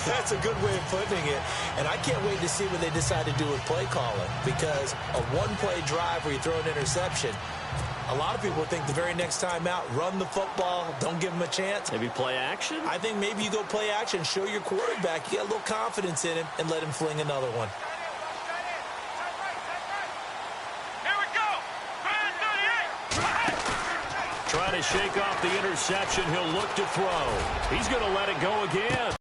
That's a good way of putting it. And I can't wait to see what they decide to do with play calling, because a one-play drive where you throw an interception, a lot of people think the very next time out, run the football, don't give them a chance. Maybe play action? I think maybe you go play action, show your quarterback, you get a little confidence in him, and let him fling another one. Trying to shake off the interception. He'll look to throw. He's going to let it go again.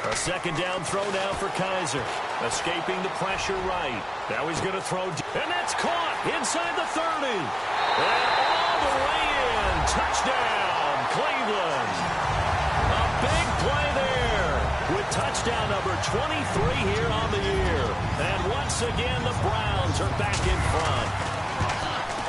A second down throw now for Kaiser. Escaping the pressure right. Now he's going to throw. And that's caught inside the 30. And all the way in. Touchdown, Cleveland. A big play there with touchdown number 23 here on the year. And once again, the Browns are back in front.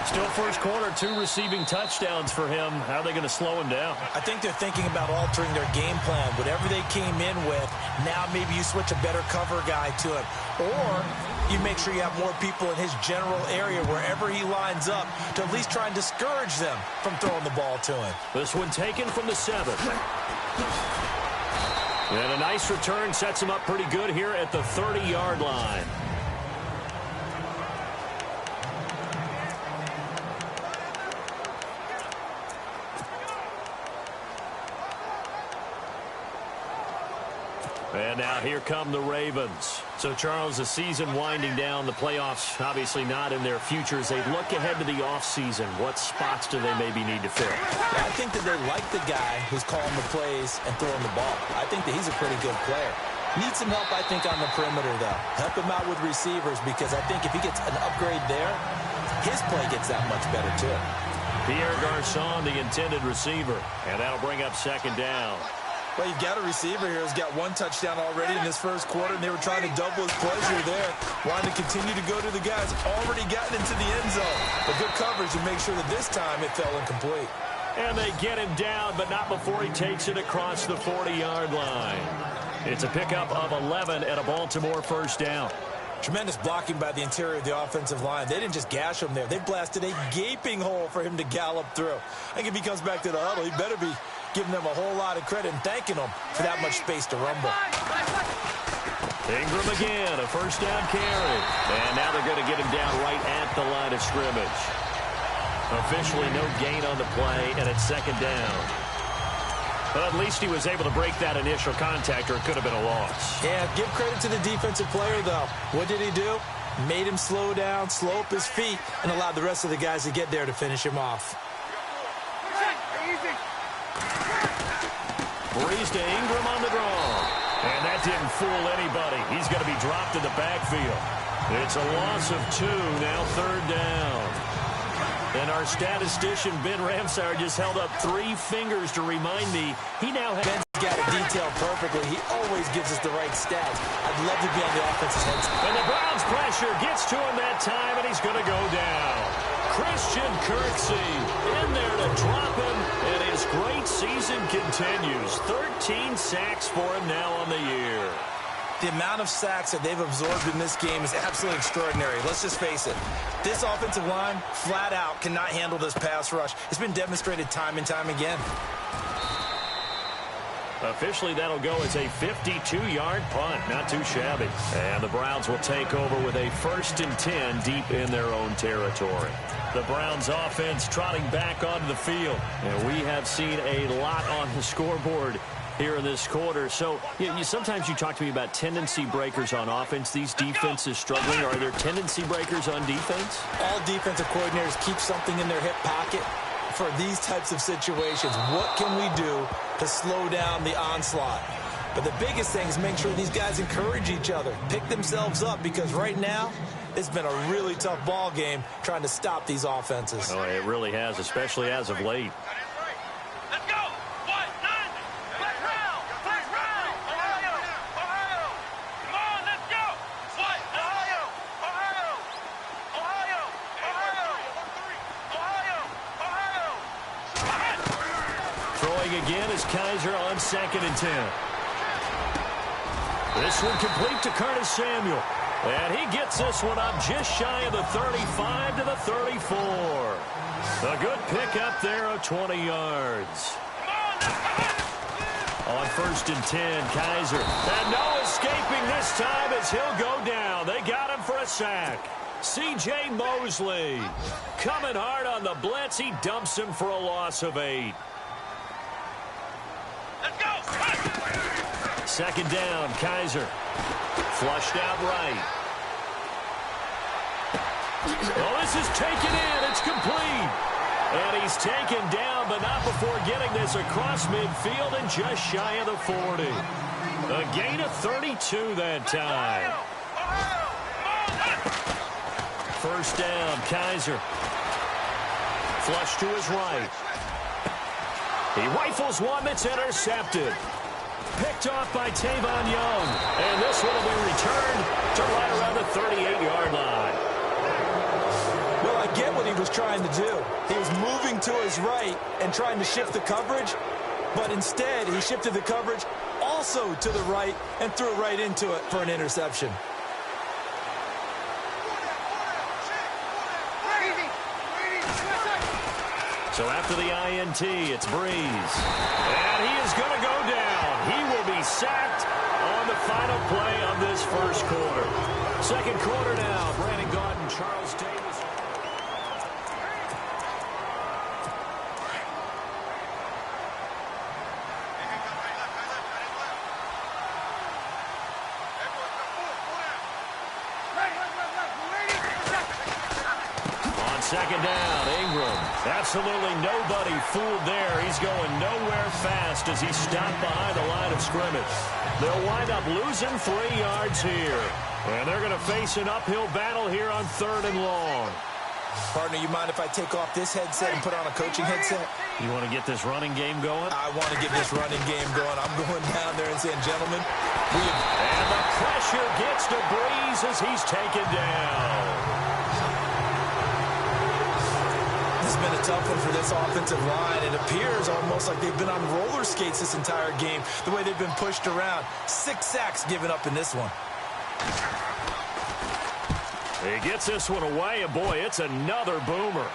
Still first quarter, 2 receiving touchdowns for him. How are they going to slow him down? I think they're thinking about altering their game plan. Whatever they came in with, now maybe you switch a better cover guy to him. Or you make sure you have more people in his general area wherever he lines up to at least try and discourage them from throwing the ball to him. This one taken from the 7. And a nice return sets him up pretty good here at the 30-yard line. And now here come the Ravens. So, Charles, the season winding down, the playoffs obviously not in their futures. They look ahead to the offseason. What spots do they maybe need to fill? Yeah, I think that they like the guy who's calling the plays and throwing the ball. I think that he's a pretty good player. Needs some help, I think, on the perimeter, though. Help him out with receivers, because I think if he gets an upgrade there, his play gets that much better, too. Pierre Garçon, the intended receiver. And that'll bring up second down. Well, you've got a receiver here who's got 1 touchdown already in this first quarter, and they were trying to double his pleasure there. Wanted to continue to go to the guys already gotten into the end zone. But good coverage to make sure that this time it fell incomplete. And they get him down, but not before he takes it across the 40-yard line. It's a pickup of 11 and a Baltimore first down. Tremendous blocking by the interior of the offensive line. They didn't just gash him there. They blasted a gaping hole for him to gallop through. I think if he comes back to the huddle, he better be giving them a whole lot of credit and thanking them for that much space to rumble. Ingram again, a first down carry. And now they're going to get him down right at the line of scrimmage. Officially no gain on the play, and it's second down. But at least he was able to break that initial contact, or it could have been a loss. Yeah, give credit to the defensive player, though. What did he do? Made him slow down, slow up his feet, and allowed the rest of the guys to get there to finish him off. Breeze to Ingram on the draw. And that didn't fool anybody. He's going to be dropped in the backfield. It's a loss of 2, now third down. And our statistician, Ben Ramsauer, just held up 3 fingers to remind me he now has... Ben's got it detailed perfectly. He always gives us the right stats. I'd love to be on the offensive end. And the Browns pressure gets to him that time, and he's going to go down. Christian Kirksey in there to great season continues. 13 sacks for him now on the year. The amount of sacks that they've absorbed in this game is absolutely extraordinary. Let's just face it. This offensive line, flat out, cannot handle this pass rush. It's been demonstrated time and time again. Officially, that'll go as a 52-yard punt. Not too shabby. And the Browns will take over with a 1st and 10 deep in their own territory. The Browns offense trotting back onto the field. And we have seen a lot on the scoreboard here in this quarter. So sometimes you talk to me about tendency breakers on offense. These defenses struggling. Are there tendency breakers on defense? All defensive coordinators keep something in their hip pocket for these types of situations. What can we do to slow down the onslaught? But the biggest thing is make sure these guys encourage each other, pick themselves up, because right now it's been a really tough ball game trying to stop these offenses. Oh, it really has, especially as of late. Again is Kaiser on 2nd and 10. This one complete to Curtis Samuel. And he gets this one up just shy of the 35 to the 34. A good pickup there of 20 yards. On 1st and 10, Kaiser. And no escaping this time as he'll go down. They got him for a sack. C.J. Mosley coming hard on the blitz. He dumps him for a loss of 8. 2nd down, Kaiser. Flushed out right. Oh, this is taken in. It's complete. And he's taken down, but not before getting this across midfield and just shy of the 40. A gain of 32 that time. 1st down, Kaiser. Flush to his right. He rifles one that's intercepted. Picked off by Tavon Young. And this one will be returned to right around the 38-yard line. Well, I get what he was trying to do. He was moving to his right and trying to shift the coverage, but instead he shifted the coverage also to the right and threw it right into it for an interception. So after the INT, it's Breeze. And he is going to go down. He will be sacked on the final play of this 1st quarter. 2nd quarter now. Brandon Gaudin, Charles Davis. On 2nd down, Ingram. Absolutely nobody fooled there. He's going nowhere fast as he's stopped behind the line of scrimmage. They'll wind up losing 3 yards here. And they're going to face an uphill battle here on 3rd and long. Partner, you mind if I take off this headset and put on a coaching headset? You want to get this running game going? I want to get this running game going. I'm going down there and saying, gentlemen, and the pressure gets to Breeze as he's taken down. It's been a tough one for this offensive line. It appears almost like they've been on roller skates this entire game, the way they've been pushed around. 6 sacks given up in this one. He gets this one away, and boy, it's another boomer.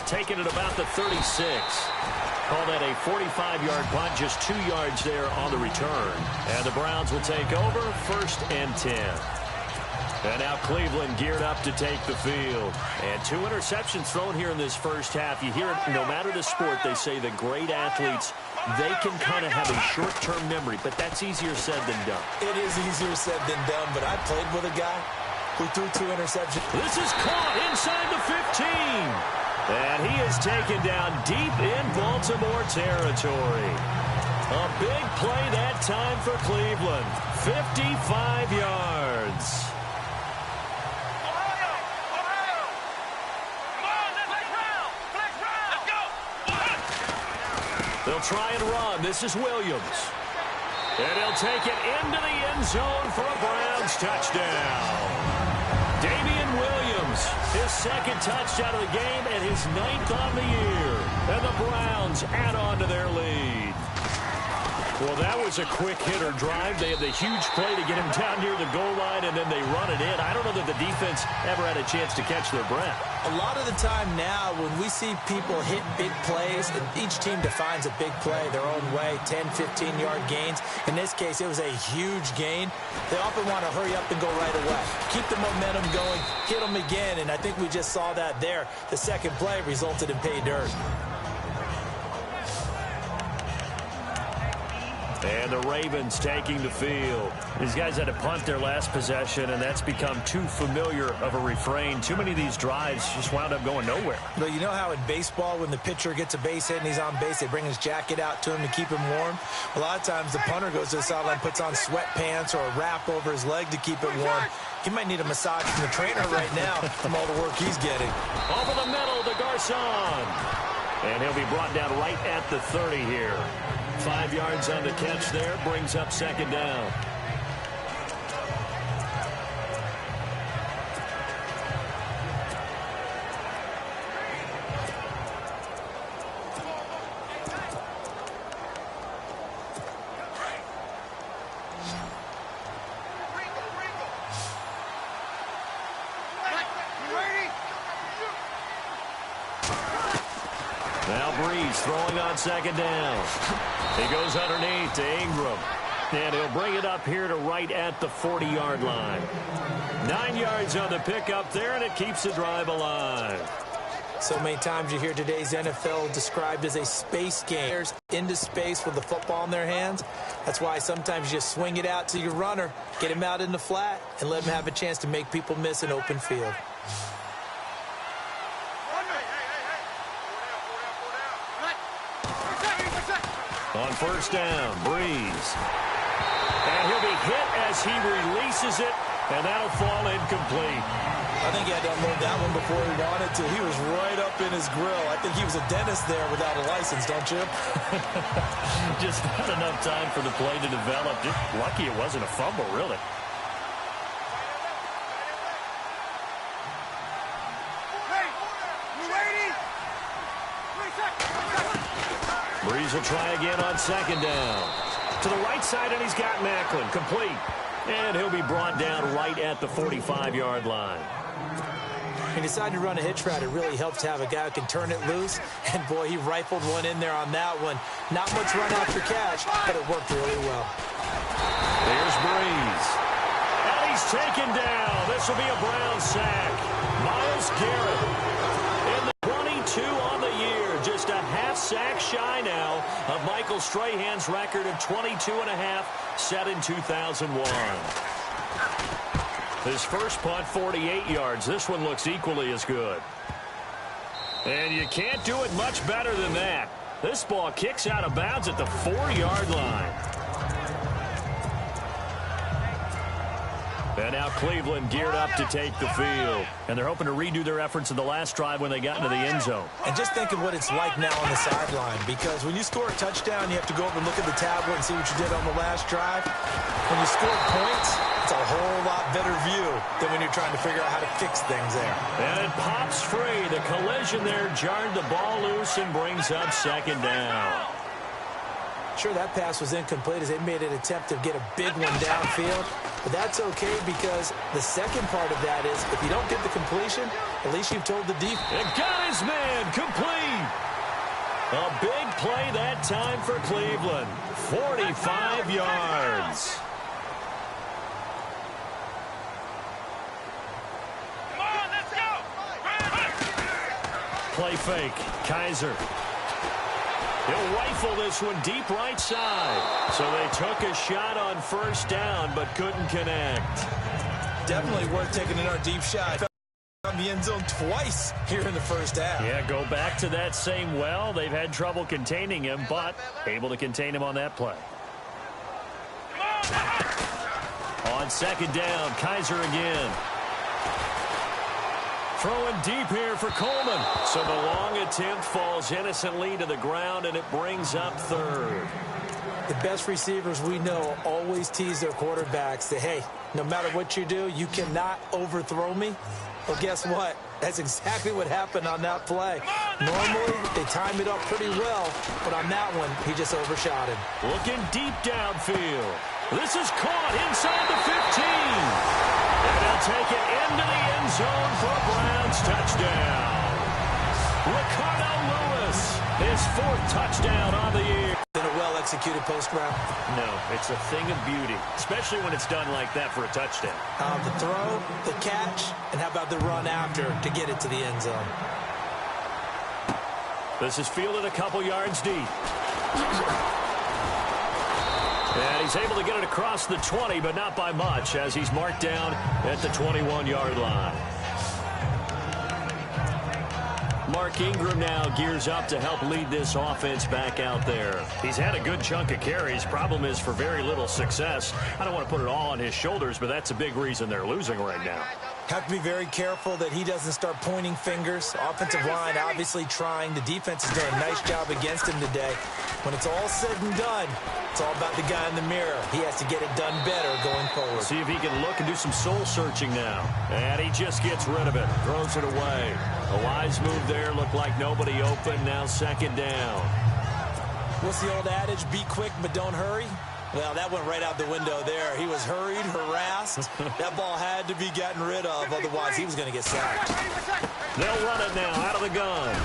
Taking it about the 36. Call that a 45-yard punt, just 2 yards there on the return. And the Browns will take over, 1st and 10. And now Cleveland geared up to take the field. And 2 interceptions thrown here in this 1st half. You hear it, no matter the sport, they say the great athletes, they can kind of have a short-term memory, but that's easier said than done. It is easier said than done, but I played with a guy who threw 2 interceptions. This is caught inside the 15. And he is taken down deep in Baltimore territory. A big play that time for Cleveland. 55 yards. They'll try and run. This is Williams. And he'll take it into the end zone for a Browns touchdown. Damian Williams Mahomes. His second touchdown of the game and his 9th on the year. And the Browns add on to their lead. Well, that was a quick hitter drive. They had the huge play to get him down near the goal line, and then they run it in. I don't know that the defense ever had a chance to catch their breath. A lot of the time now, when we see people hit big plays, each team defines a big play their own way, 10, 15-yard gains. In this case, it was a huge gain. They often want to hurry up and go right away. Keep the momentum going, hit them again, and I think we just saw that there. The second play resulted in pay dirt. And the Ravens taking the field. These guys had to punt their last possession, and that's become too familiar of a refrain. Too many of these drives just wound up going nowhere. Well, you know how in baseball, when the pitcher gets a base hit and he's on base, they bring his jacket out to him to keep him warm? A lot of times the punter goes to the sideline, puts on sweatpants or a wrap over his leg to keep it warm. He might need a massage from the trainer right now from all the work he's getting. Over the middle to Garcon. And he'll be brought down right at the 30 here. 5 yards on the catch there, brings up second down. Throwing on second down. He goes underneath to Ingram. And he'll bring it up here to right at the 40-yard line. 9 yards on the pickup there, and it keeps the drive alive. So many times you hear today's NFL described as a space game. Into space with the football in their hands. That's why sometimes you just swing it out to your runner, get him out in the flat, and let him have a chance to make people miss an open field. On first down, Breeze. And he'll be hit as he releases it, and that'll fall incomplete. I think he had to unload that one before he wanted to. He was right up in his grill. I think he was a dentist there without a license, don't you? Just not enough time for the play to develop. Just lucky it wasn't a fumble, really. Breeze will try again on second down. To the right side, and he's got Macklin. Complete. And he'll be brought down right at the 45-yard line. He decided to run a hitch route. It really helps to have a guy who can turn it loose. And, boy, he rifled one in there on that one. Not much run after catch, but it worked really well. There's Breeze. And he's taken down. This will be a Brown sack. Myles Garrett in the 22 on the year. Just a half sack shy now of Michael Strahan's record of 22.5 set in 2001. His first punt, 48 yards. This one looks equally as good. And you can't do it much better than that. This ball kicks out of bounds at the 4-yard line. And now Cleveland geared up to take the field. And they're hoping to redo their efforts in the last drive when they got into the end zone. And just think of what it's like now on the sideline. Because when you score a touchdown, you have to go over and look at the tablet and see what you did on the last drive. When you score points, it's a whole lot better view than when you're trying to figure out how to fix things there. And it pops free. The collision there jarred the ball loose and brings up second down. Sure, that pass was incomplete as they made an attempt to get a big one downfield. But that's okay because the second part of that is if you don't get the completion, at least you've told the defense. It got his man complete. A big play that time for Cleveland. 45 yards. Come on, let's go. Play fake. Kaiser. He'll rifle this one deep right side. So they took a shot on first down, but couldn't connect. Definitely worth taking another deep shot. On the end zone twice here in the first half. Yeah, go back to that same well. They've had trouble containing him, but able to contain him on that play. On second down, Kaiser again. Throwing deep here for Coleman. So the long attempt falls innocently to the ground, and it brings up third. The best receivers we know always tease their quarterbacks that, hey, no matter what you do, you cannot overthrow me. Well, guess what? That's exactly what happened on that play. Normally, they time it up pretty well, but on that one, he just overshot him. Looking deep downfield. This is caught inside the 15. And he'll take it into the end zone for a Browns touchdown. Ricardo Lewis, his 4th touchdown on the year. Been a well-executed post route? No, it's a thing of beauty, especially when it's done like that for a touchdown. The throw, the catch, and how about the run after to get it to the end zone? This is fielded a couple yards deep. And he's able to get it across the 20, but not by much, as he's marked down at the 21-yard line. Mark Ingram now gears up to help lead this offense back out there. He's had a good chunk of carries. Problem is for very little success. I don't want to put it all on his shoulders, but that's a big reason they're losing right now. Have to be very careful that he doesn't start pointing fingers. Offensive line obviously trying. The defense is doing a nice job against him today. When it's all said and done, it's all about the guy in the mirror. He has to get it done better going forward. See if he can look and do some soul searching now. And he just gets rid of it. Throws it away. A wise move there. Looked like nobody open. Now 2nd down. What's the old adage? Be quick, but don't hurry. Well, that went right out the window there. He was hurried, harassed. That ball had to be gotten rid of. Otherwise, he was going to get sacked. They'll run it now out of the gun.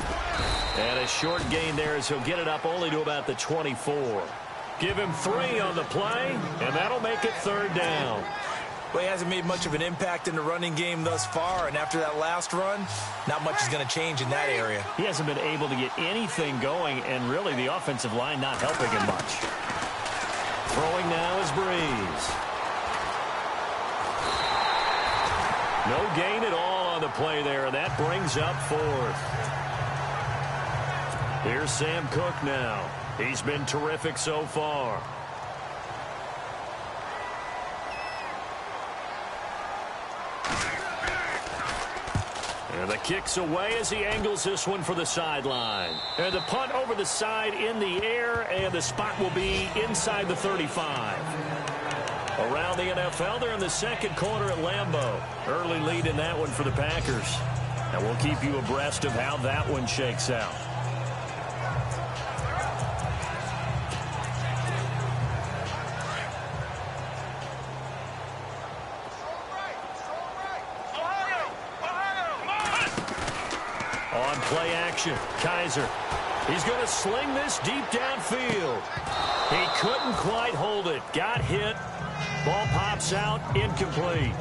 And a short gain there as he'll get it up only to about the 24. Give him 3 on the play, and that'll make it 3rd down. Well, he hasn't made much of an impact in the running game thus far, and after that last run, not much is going to change in that area. He hasn't been able to get anything going, and really the offensive line not helping him much. Throwing now is Breeze. No gain at all on the play there, and that brings up 4th. Here's Sam Cook now. He's been terrific so far. And the kick's away as he angles this one for the sideline. And the punt over the side in the air, and the spot will be inside the 35. Around the NFL, they're in the 2nd quarter at Lambeau. Early lead in that one for the Packers. And we'll keep you abreast of how that one shakes out. Play action. Kaiser. He's going to sling this deep downfield. He couldn't quite hold it. Got hit. Ball pops out. Incomplete.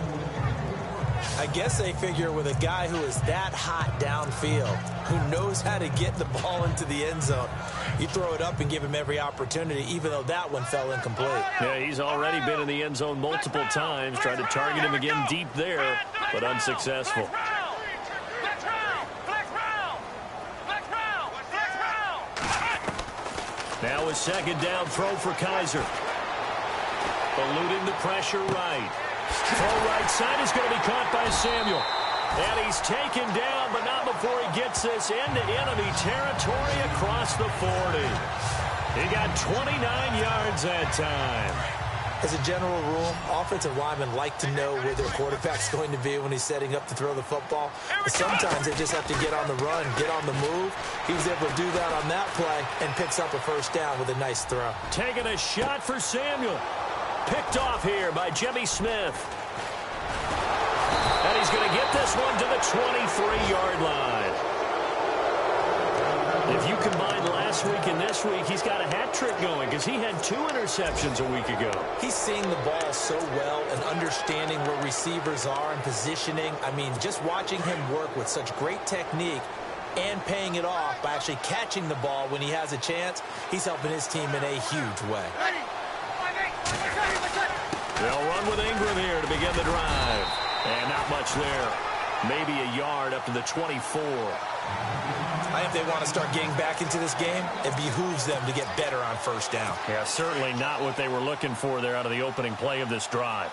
I guess they figure with a guy who is that hot downfield, who knows how to get the ball into the end zone, you throw it up and give him every opportunity, even though that one fell incomplete. Yeah, he's already been in the end zone multiple times. Tried to target him again deep there, but unsuccessful. Now a 2nd down throw for Kaiser. Eluding the pressure right. Throw right side is going to be caught by Samuel. And he's taken down, but not before he gets this into enemy territory across the 40. He got 29 yards that time. As a general rule, offensive linemen like to know where their quarterback's going to be when he's setting up to throw the football. But sometimes they just have to get on the run, get on the move. He was able to do that on that play and picks up a 1st down with a nice throw. Taking a shot for Samuel. Picked off here by Jimmy Smith. And he's going to get this one to the 23-yard line. If you combine last week and this week, he's got a hat trick going because he had 2 interceptions a week ago. He's seeing the ball so well and understanding where receivers are and positioning. I mean, just watching him work with such great technique and paying it off by actually catching the ball when he has a chance, he's helping his team in a huge way. They'll run with Ingram here to begin the drive. And not much there. Maybe a yard up to the 24. I think they want to start getting back into this game. It behooves them to get better on 1st down. Yeah, certainly not what they were looking for there out of the opening play of this drive.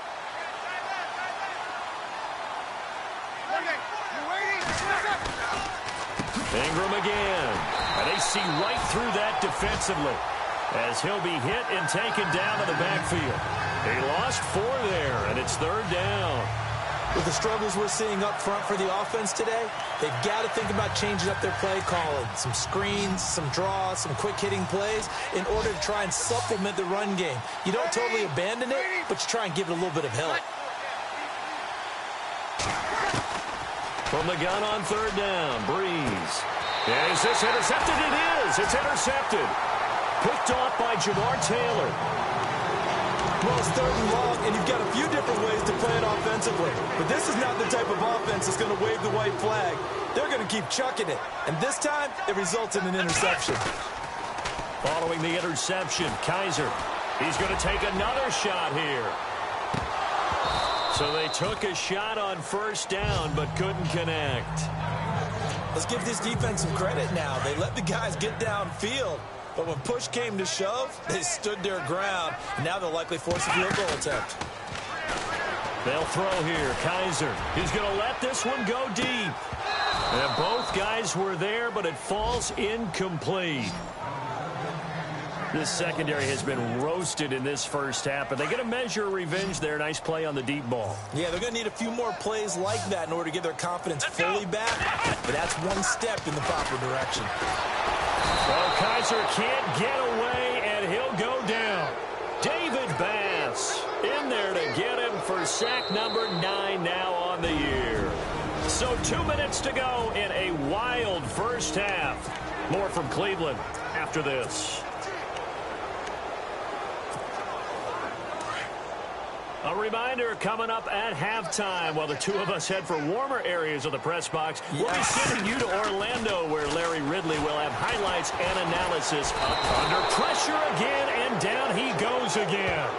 see right through that defensively as he'll be hit and taken down to the backfield. He lost 4 there, and it's 3rd down. With the struggles we're seeing up front for the offense today, they've got to think about changing up their play calling. Some screens, some draws, some quick-hitting plays in order to try and supplement the run game. You don't totally abandon it, but you try and give it a little bit of help. From the gun on 3rd down, Breeze. Is this intercepted? It is. It's intercepted. Picked off by Jamar Taylor. Well, it's 3rd and long, and you've got a few different ways to play it offensively. But this is not the type of offense that's going to wave the white flag. They're going to keep chucking it. And this time, it results in an interception. Following the interception, Kaiser. He's going to take another shot here. So they took a shot on 1st down, but couldn't connect. Let's give this defense some credit now. They let the guys get downfield. But when push came to shove, they stood their ground. And now they'll likely force a field goal attempt. They'll throw here. Kaiser. He's going to let this one go deep. And both guys were there, but it falls incomplete. This secondary has been roasted in this first half, but they get a measure of revenge there. Nice play on the deep ball. Yeah, they're going to need a few more plays like that in order to get their confidence fully back. But that's one step in the proper direction. Well, Kaiser can't get away, and he'll go down. David Bass in there to get him for sack number 9 now on the year. So 2 minutes to go in a wild first half. More from Cleveland after this. A reminder coming up at halftime while the two of us head for warmer areas of the press box. We'll be sending you to Orlando where Larry Ridley will have highlights and analysis. Under pressure again, and down he goes again.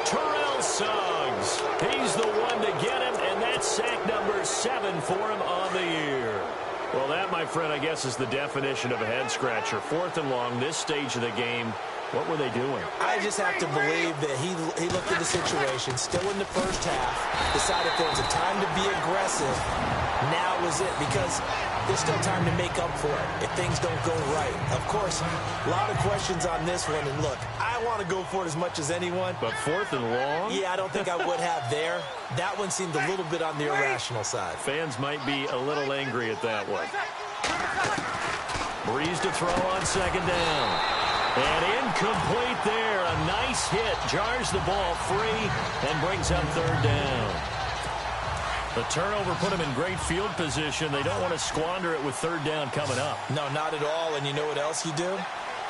Terrell Suggs. He's the one to get him, and that's sack number 7 for him on the year. Well, that, my friend, I guess is the definition of a head-scratcher. 4th and long, this stage of the game. What were they doing? I just have to believe that he looked at the situation, still in the first half, decided there was a time to be aggressive. Now was it, because there's still time to make up for it if things don't go right. Of course, a lot of questions on this one, and look, I want to go for it as much as anyone. But 4th and long? Yeah, I don't think I would have there. That one seemed a little bit on the irrational side. Fans might be a little angry at that one. Breeze to throw on 2nd down. And incomplete there. A nice hit. Jars the ball free and brings up 3rd down. The turnover put them in great field position. They don't want to squander it with 3rd down coming up. No, not at all. And you know what else you do?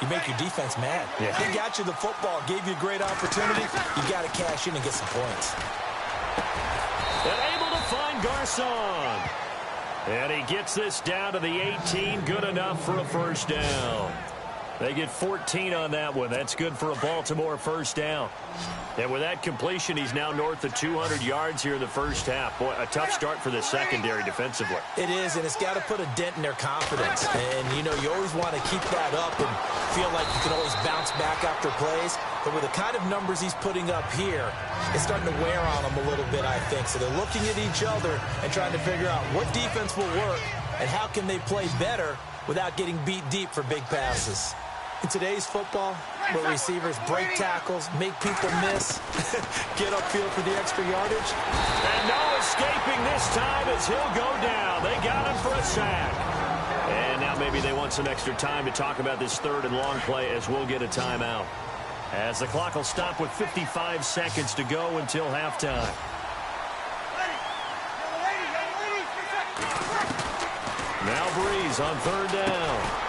You make your defense mad. Yeah. They got you the football, gave you a great opportunity. You got to cash in and get some points. And able to find Garcon. And he gets this down to the 18. Good enough for a 1st down. They get 14 on that one. That's good for a Baltimore 1st down. And with that completion, he's now north of 200 yards here in the first half. Boy, a tough start for the secondary defensively. It is, and it's got to put a dent in their confidence. And, you know, you always want to keep that up and feel like you can always bounce back after plays. But with the kind of numbers he's putting up here, it's starting to wear on them a little bit, I think. So they're looking at each other and trying to figure out what defense will work and how can they play better without getting beat deep for big passes. In today's football, where receivers break tackles, make people miss, get upfield for the extra yardage. And no escaping this time as he'll go down. They got him for a sack. And now maybe they want some extra time to talk about this 3rd and long play as we'll get a timeout. As the clock will stop with 55 seconds to go until halftime. Now Breeze on 3rd down.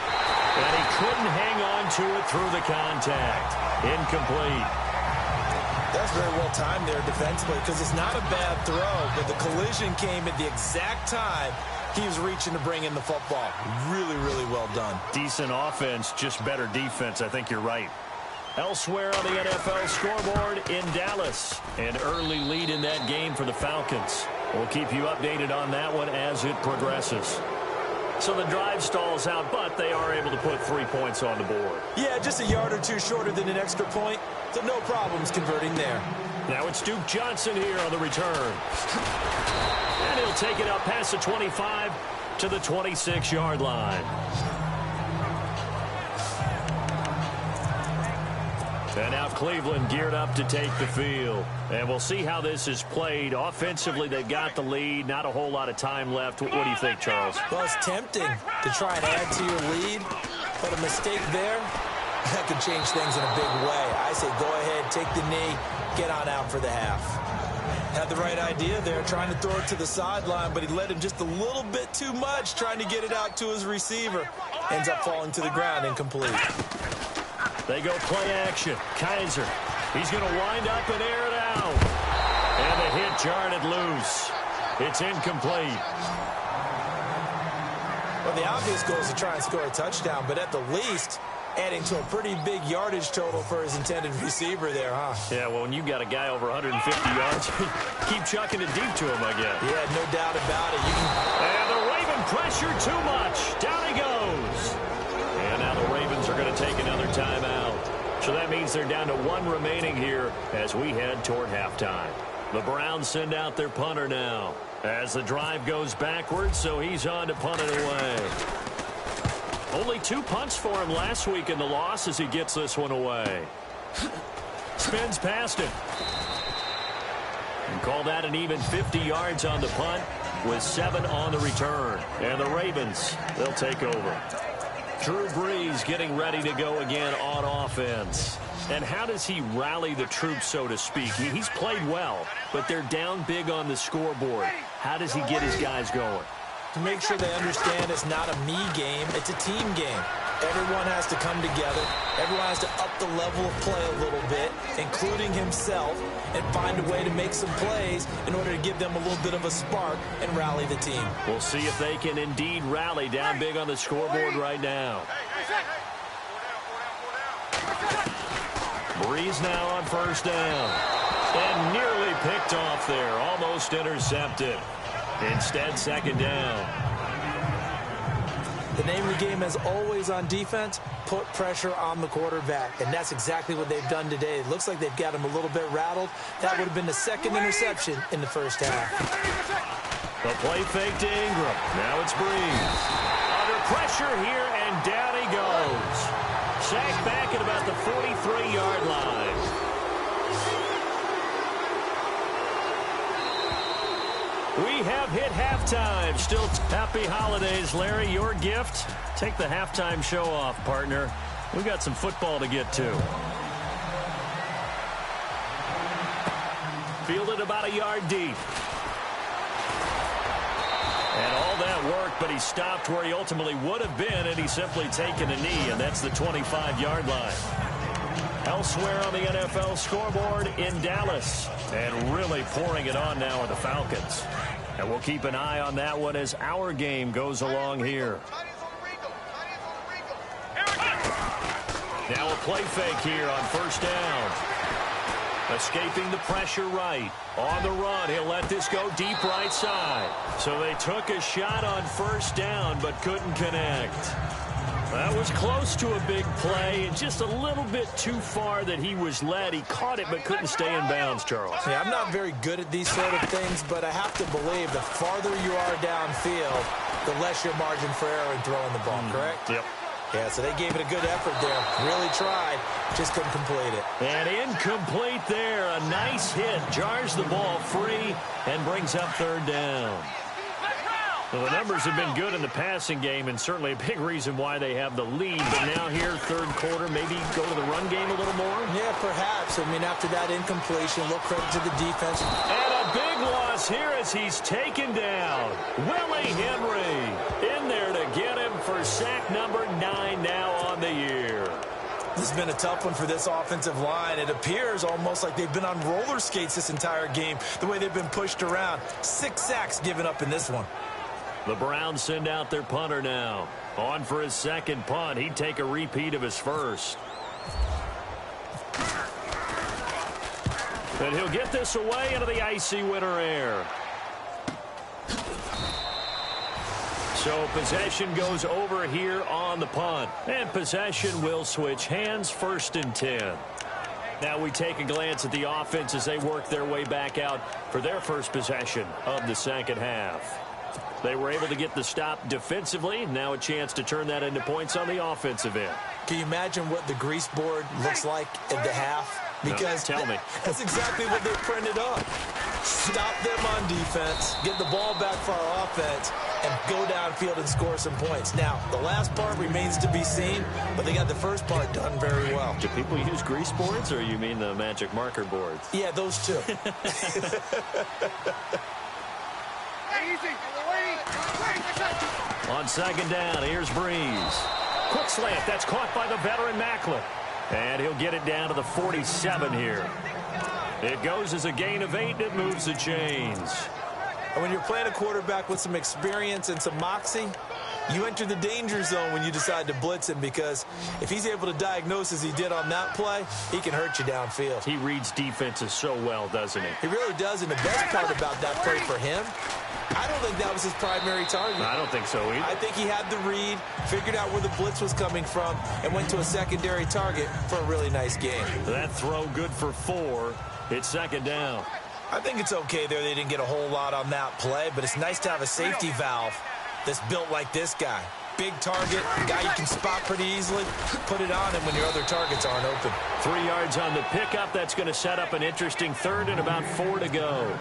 And he couldn't hang on to it through the contact. Incomplete. That's very well timed there defensively because it's not a bad throw, but the collision came at the exact time he was reaching to bring in the football. Really, really well done. Decent offense, just better defense. I think you're right. Elsewhere on the NFL scoreboard in Dallas, an early lead in that game for the Falcons. We'll keep you updated on that one as it progresses. So the drive stalls out, but they are able to put 3 points on the board. Yeah, just a yard or two shorter than an extra point, so no problems converting there. Now it's Duke Johnson here on the return. And he'll take it up past the 25 to the 26-yard line. And now Cleveland geared up to take the field. And we'll see how this is played. Offensively, they've got the lead. Not a whole lot of time left. What do you think, Charles? Well, it's tempting to try and add to your lead, but a mistake there, that could change things in a big way. I say go ahead, take the knee, get on out for the half. Had the right idea there, trying to throw it to the sideline, but he led him just a little bit too much, trying to get it out to his receiver. Ends up falling to the ground, incomplete. They go play action. Kaiser. He's going to wind up and air it out. And the hit jarred it loose. It's incomplete. Well, the obvious goal is to try and score a touchdown, but at the least, adding to a pretty big yardage total for his intended receiver there, huh? Yeah, well, when you got a guy over 150 yards, keep chucking it deep to him, I guess. Yeah, no doubt about it. And the Raven pressure too much. Down he goes. And now the Ravens are going to take another timeout. So that means they're down to one remaining here as we head toward halftime. The Browns send out their punter now as the drive goes backwards, so he's on to punt it away. Only 2 punts for him last week in the loss as he gets this one away. Spins past it. And call that an even 50 yards on the punt with 7 on the return. And the Ravens, they'll take over. Drew Brees getting ready to go again on offense. And how does he rally the troops, so to speak? He's played well, but they're down big on the scoreboard. How does he get his guys going? To make sure they understand it's not a me game, it's a team game. Everyone has to come together. Everyone has to up the level of play a little bit, including himself, and find a way to make some plays in order to give them a little bit of a spark and rally the team. We'll see if they can indeed rally down big on the scoreboard right now. Brees now on first down. And nearly picked off there. Almost intercepted. Instead, second down. The name of the game, as always on defense, put pressure on the quarterback. And that's exactly what they've done today. It looks like they've got him a little bit rattled. That would have been the second interception in the first half. The play fake to Ingram. Now it's Brees. Under pressure here, and down he goes. Sacked back at about the 43-yard line. We have hit halftime. Still happy holidays, Larry. Your gift? Take the halftime show off, partner. We've got some football to get to. Fielded about a yard deep. And all that work, but he stopped where he ultimately would have been, and he's simply taken a knee, and that's the 25-yard line. Elsewhere on the NFL scoreboard in Dallas. And really pouring it on now are the Falcons. And we'll keep an eye on that one as our game goes along here. Now a play fake here on first down. Escaping the pressure right. On the run, he'll let this go deep right side. So they took a shot on first down but couldn't connect. That was close to a big play, and just a little bit too far that he was led. He caught it but couldn't stay in bounds, Charles. Yeah, I'm not very good at these sort of things, but I have to believe the farther you are downfield, the less your margin for error in throwing the ball, correct? Yep. Yeah, so they gave it a good effort there. Really tried, just couldn't complete it. And incomplete there. A nice hit. Jars the ball free and brings up third down. Well, the numbers have been good in the passing game, and certainly a big reason why they have the lead. But now here, third quarter, maybe go to the run game a little more? Yeah, perhaps. I mean, after that incompletion, a little credit to the defense. And a big loss here as he's taken down. Willie Henry in there to get him for sack number 9 now on the year. This has been a tough one for this offensive line. It appears almost like they've been on roller skates this entire game, the way they've been pushed around. 6 sacks given up in this one. The Browns send out their punter now. On for his second punt. He'd take a repeat of his first. And he'll get this away into the icy winter air. So possession goes over here on the punt. And possession will switch hands, first and 10. Now we take a glance at the offense as they work their way back out for their first possession of the second half. They were able to get the stop defensively. Now a chance to turn that into points on the offensive end. Can you imagine what the grease board looks like at the half? Because no, tell me. That's exactly what they printed up. Stop them on defense, get the ball back for our offense, and go downfield and score some points. Now, the last part remains to be seen, but they got the first part done very well. Do people use grease boards, or you mean the magic marker boards? Yeah, those two. On second down, here's Breeze. Quick slant, that's caught by the veteran Macklin. And he'll get it down to the 47 here. It goes as a gain of 8, and it moves the chains. And when you're playing a quarterback with some experience and some moxie, you enter the danger zone when you decide to blitz him, because if he's able to diagnose as he did on that play, he can hurt you downfield. He reads defenses so well, doesn't he? He really does, and the best part about that play for him, I don't think that was his primary target. I don't think so either. I think he had the read, figured out where the blitz was coming from, and went to a secondary target for a really nice game. That throw good for 4. It's second down. I think it's okay there. They didn't get a whole lot on that play, but it's nice to have a safety valve that's built like this guy. Big target, guy you can spot pretty easily. Put it on him when your other targets aren't open. 3 yards on the pickup. That's going to set up an interesting third and about 4 to go.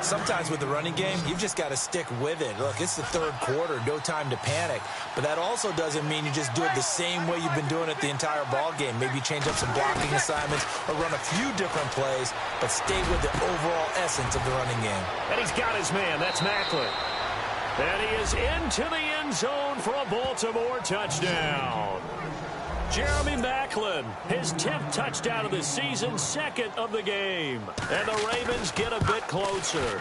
Sometimes with the running game, you've just got to stick with it. Look, it's the third quarter, no time to panic. But that also doesn't mean you just do it the same way you've been doing it the entire ball game. Maybe change up some blocking assignments or run a few different plays, but stay with the overall essence of the running game. And he's got his man. That's Macklin. And he is into the end zone for a Baltimore touchdown. Jeremy Macklin, his 10th touchdown of the season, 2nd of the game. And the Ravens get a bit closer.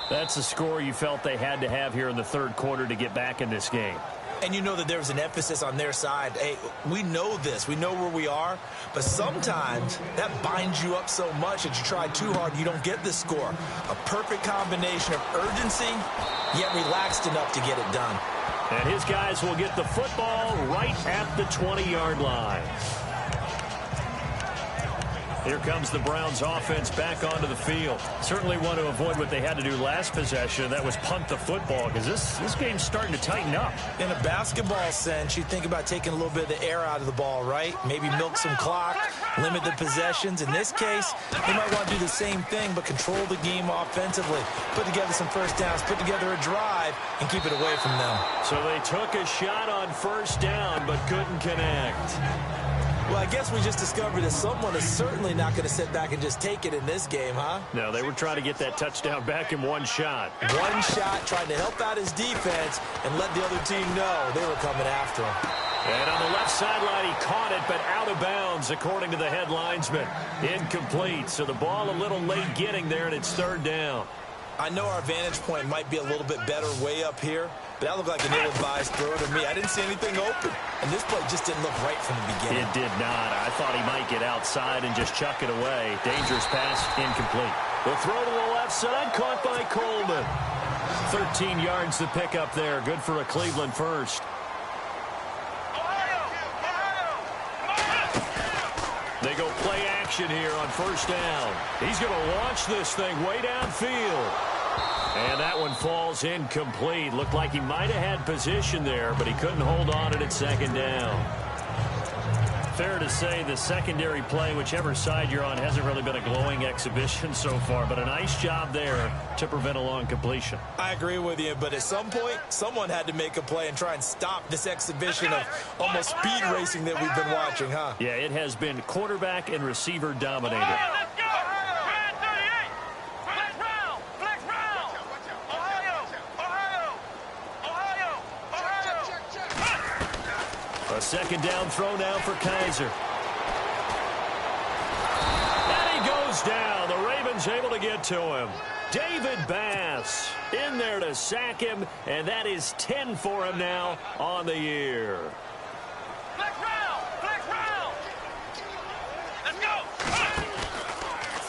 That's the score you felt they had to have here in the third quarter to get back in this game. And you know that there was an emphasis on their side. Hey, we know this. We know where we are. But sometimes that binds you up so much that you try too hard, you don't get the score. A perfect combination of urgency, yet relaxed enough to get it done. And his guys will get the football right at the 20-yard line. Here comes the Browns offense back onto the field. Certainly want to avoid what they had to do last possession. That was punt the football, because this game's starting to tighten up. In a basketball sense, you think about taking a little bit of the air out of the ball, right? Maybe milk some clock, limit the possessions. In this case, they might want to do the same thing, but control the game offensively. Put together some first downs, put together a drive, and keep it away from them. So they took a shot on first down, but couldn't connect. Well, I guess we just discovered that someone is certainly not going to sit back and just take it in this game, huh? No, they were trying to get that touchdown back in one shot. One shot, trying to help out his defense and let the other team know they were coming after him. And on the left sideline, he caught it, but out of bounds, according to the head linesman. Incomplete, so the ball a little late getting there, and it's third down. I know our vantage point might be a little bit better way up here, but that looked like an ill-advised throw to me. I didn't see anything open, and this play just didn't look right from the beginning. It did not. I thought he might get outside and just chuck it away. Dangerous pass, incomplete. The throw to the left side, caught by Coleman. 13 yards to pick up there. Good for a Cleveland first. They go play action here on first down. He's going to launch this thing way downfield. And that one falls incomplete. Looked like he might have had position there, but he couldn't hold on it at second down. Fair to say the secondary play, whichever side you're on, hasn't really been a glowing exhibition so far, but a nice job there to prevent a long completion. I agree with you, but at some point, someone had to make a play and try and stop this exhibition of almost speed racing that we've been watching, huh? Yeah, it has been quarterback and receiver dominated. A second down throw now for Kaiser. And he goes down. The Ravens able to get to him. David Bass in there to sack him, and that is 10 for him now on the year. Let's go.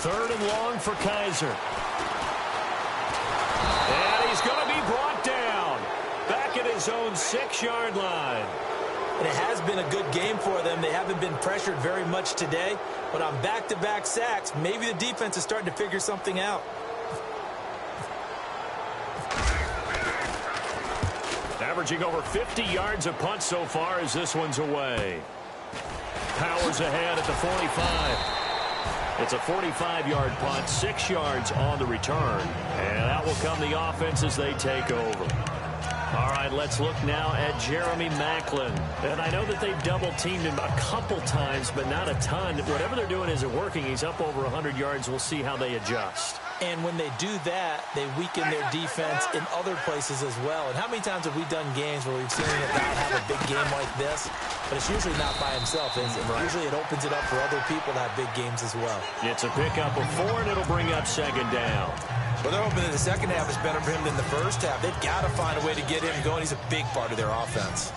Third and long for Kaiser. And he's going to be brought down back at his own 6-yard line. And it has been a good game for them. They haven't been pressured very much today, but on back-to-back sacks, maybe the defense is starting to figure something out. Averaging over 50 yards a punt so far as this one's away. Powers ahead at the 45. It's a 45-yard punt, 6 yards on the return. And out will come the offense as they take over. All right, let's look now at Jeremy Maclin. And I know that they've double-teamed him a couple times, but not a ton. Whatever they're doing isn't working. He's up over 100 yards. We'll see how they adjust. And when they do that, they weaken their defense in other places as well. And how many times have we done games where we've seen a guy have a big game like this, but it's usually not by himself, is it? Right. Usually it opens it up for other people to have big games as well. It's a pickup of 4, and it'll bring up second down. Well, they're hoping that the second half is better for him than the first half. They've got to find a way to get him going. He's a big part of their offense.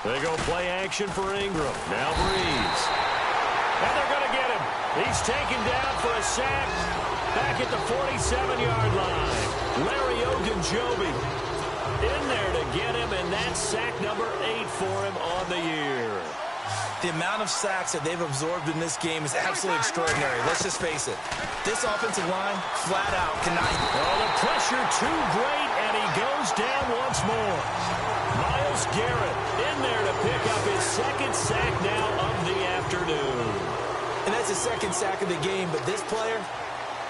They go play action for Ingram. Now Breeze. And they're going to get him. He's taken down for a sack back at the 47-yard line. Larry Ogunjobi in there to get him, and that's sack number 8 for him on the year. The amount of sacks that they've absorbed in this game is absolutely extraordinary. Let's just face it. This offensive line, flat out, cannot... Oh, the pressure too great, and he goes down once more. Myles Garrett in there to pick up his second sack now of the afternoon. And that's his second sack of the game, but this player,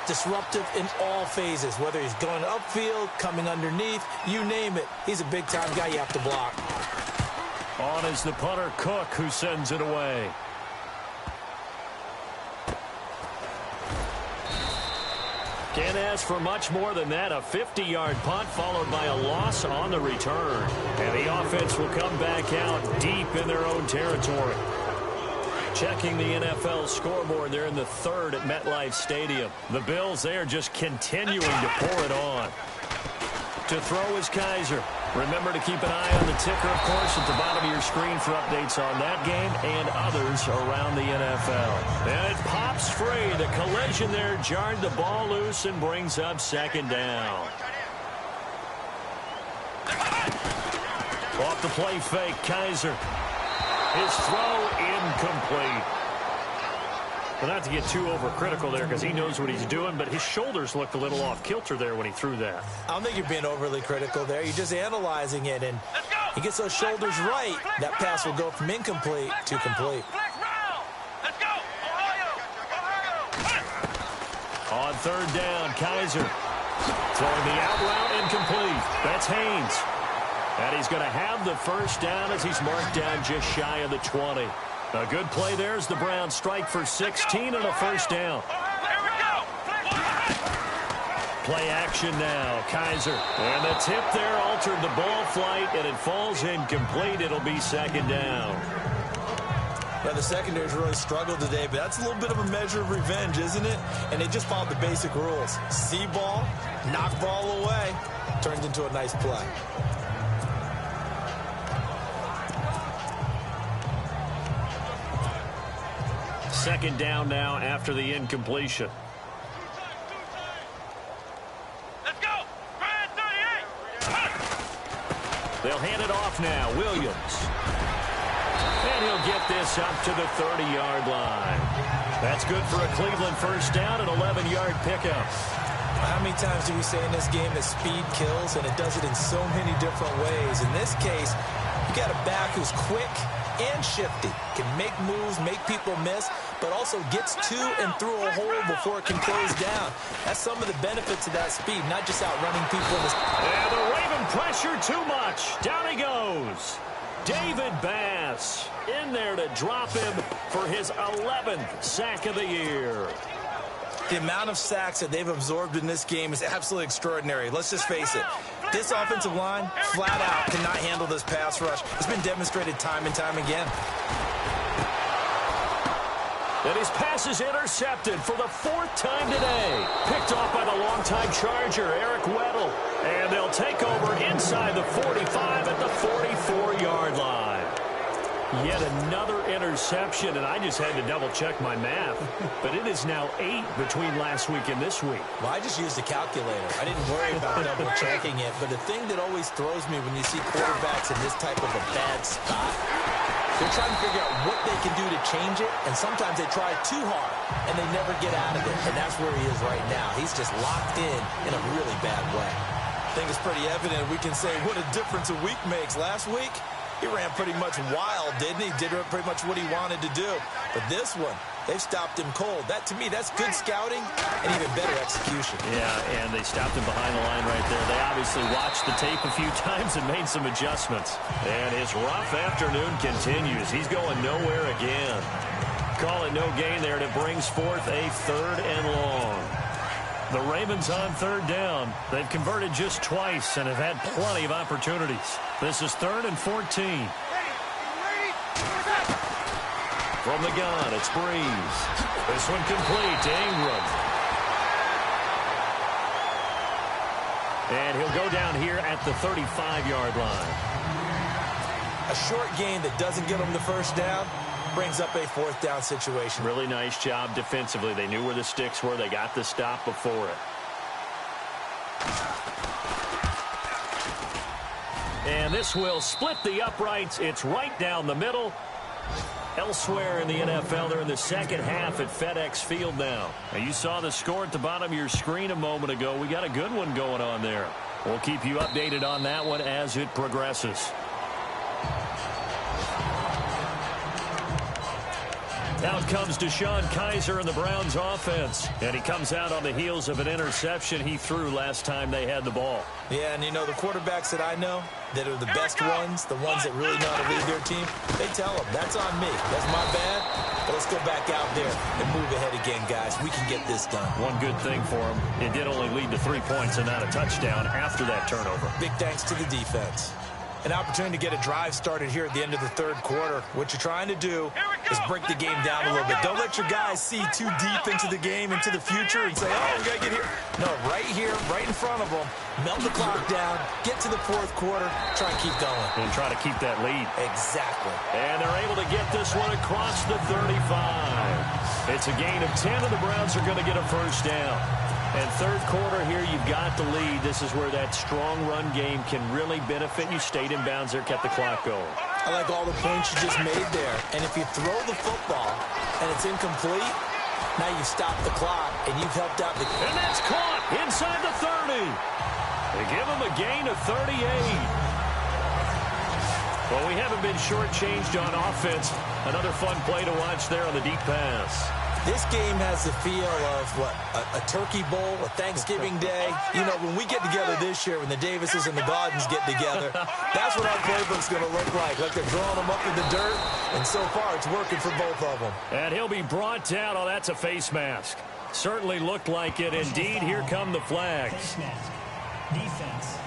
disruptive in all phases, whether he's going upfield, coming underneath, you name it. He's a big-time guy you have to block. On is the punter, Cook, who sends it away. Can't ask for much more than that. A 50-yard punt followed by a loss on the return. And the offense will come back out deep in their own territory. Checking the NFL scoreboard, they're in the 3rd at MetLife Stadium. The Bills, they are just continuing to pour it on. To throw is Kaiser. Remember to keep an eye on the ticker, of course, at the bottom of your screen for updates on that game and others around the NFL. And it pops free. The collision there jarred the ball loose and brings up second down. Off the play fake, Kaiser. His throw incomplete. Well, not to get too overcritical there because he knows what he's doing, but his shoulders looked a little off kilter there when he threw that. I don't think you're being overly critical there. You're just analyzing it, and he gets those shoulders right. That pass will go from incomplete to complete. On 3rd down, Kaiser throwing the out route incomplete. That's Haynes. And he's going to have the first down as he's marked down just shy of the 20. A good play there as the Browns strike for 16 and a first down. Play action now, Kaiser. And the tip there altered the ball flight, and it falls incomplete. It'll be second down. Now, the secondary's really struggled today, but that's a little bit of a measure of revenge, isn't it? And they just followed the basic rules. See ball, knock ball away. Turns into a nice play. Second down now after the incompletion. Let's go! 38! They'll hand it off now. Williams. And he'll get this up to the 30-yard line. That's good for a Cleveland first down, an 11-yard pickup. How many times do we say in this game that speed kills, and it does it in so many different ways? In this case, you got a back who's quick and shifty, can make moves, make people miss, but also gets to and through a hole before it can close down. That's some of the benefits of that speed, not just outrunning people in this. And the Raven pressure too much. Down he goes. David Bass in there to drop him for his 11th sack of the year. The amount of sacks that they've absorbed in this game is absolutely extraordinary. Let's just face it. This offensive line, flat out, cannot handle this pass rush. It's been demonstrated time and time again. And his pass is intercepted for the 4th time today. Picked off by the longtime Charger, Eric Weddle. And they'll take over inside the 45 at the 44-yard line. Yet another interception, and I just had to double-check my math. But it is now 8 between last week and this week. Well, I just used a calculator. I didn't worry about double-checking it. But the thing that always throws me when you see quarterbacks in this type of a bad spot They're trying to figure out what they can do to change it, and sometimes they try too hard, and they never get out of it, and that's where he is right now. He's just locked in a really bad way. I think it's pretty evident we can say what a difference a week makes. Last week, he ran pretty much wild, didn't he? Did pretty much what he wanted to do. But this one, they've stopped him cold. That, to me, that's good scouting and even better execution. Yeah, and they stopped him behind the line right there. They obviously watched the tape a few times and made some adjustments. And his rough afternoon continues. He's going nowhere again. Call it no gain there, and it brings forth a 3rd and long. The Ravens on 3rd down. They've converted just twice and have had plenty of opportunities. This is 3rd and 14. From the gun, it's Breeze. This one complete to Ingram. And he'll go down here at the 35-yard line. A short gain that doesn't get him the first down brings up a 4th down situation. Really nice job defensively. They knew where the sticks were. They got the stop before it. And this will split the uprights. It's right down the middle. Elsewhere in the NFL, they're in the second half at FedEx Field now. And you saw the score at the bottom of your screen a moment ago. We got a good one going on there. We'll keep you updated on that one as it progresses. Out comes Deshaun Kaiser and the Browns offense. And he comes out on the heels of an interception he threw last time they had the ball. Yeah, and you know, the quarterbacks that I know that are the best ones, the ones that really know how to lead their team, they tell them, that's on me. That's my bad. But let's go back out there and move ahead again, guys. We can get this done. One good thing for him, it did only lead to 3 points and not a touchdown after that turnover. Big thanks to the defense. An opportunity to get a drive started here at the end of the 3rd quarter. What you're trying to do is break the game down a little bit. Don't let your guys see too deep into the game, into the future, and say, oh, we got to get here. No, right here, right in front of them. Melt the clock down, get to the 4th quarter, try and keep going. And try to keep that lead. Exactly. And they're able to get this one across the 35. It's a gain of 10, and the Browns are going to get a first down. And 3rd quarter here, you've got the lead. This is where that strong run game can really benefit you. Stayed in bounds there, kept the clock going. I like all the points you just made there. And if you throw the football and it's incomplete, now you've stopped the clock and you've helped out the... And that's caught inside the 30. They give him a gain of 38. Well, we haven't been shortchanged on offense. Another fun play to watch there on the deep pass. This game has the feel of, what, a turkey bowl, a Thanksgiving day. You know, when we get together this year, when the Davises and the Gardens get together, that's what our playbook's going to look like. Like they're throwing them up in the dirt, and so far it's working for both of them. And he'll be brought down. Oh, that's a face mask. Certainly looked like it. Indeed, here come the flags. Face mask. Defense.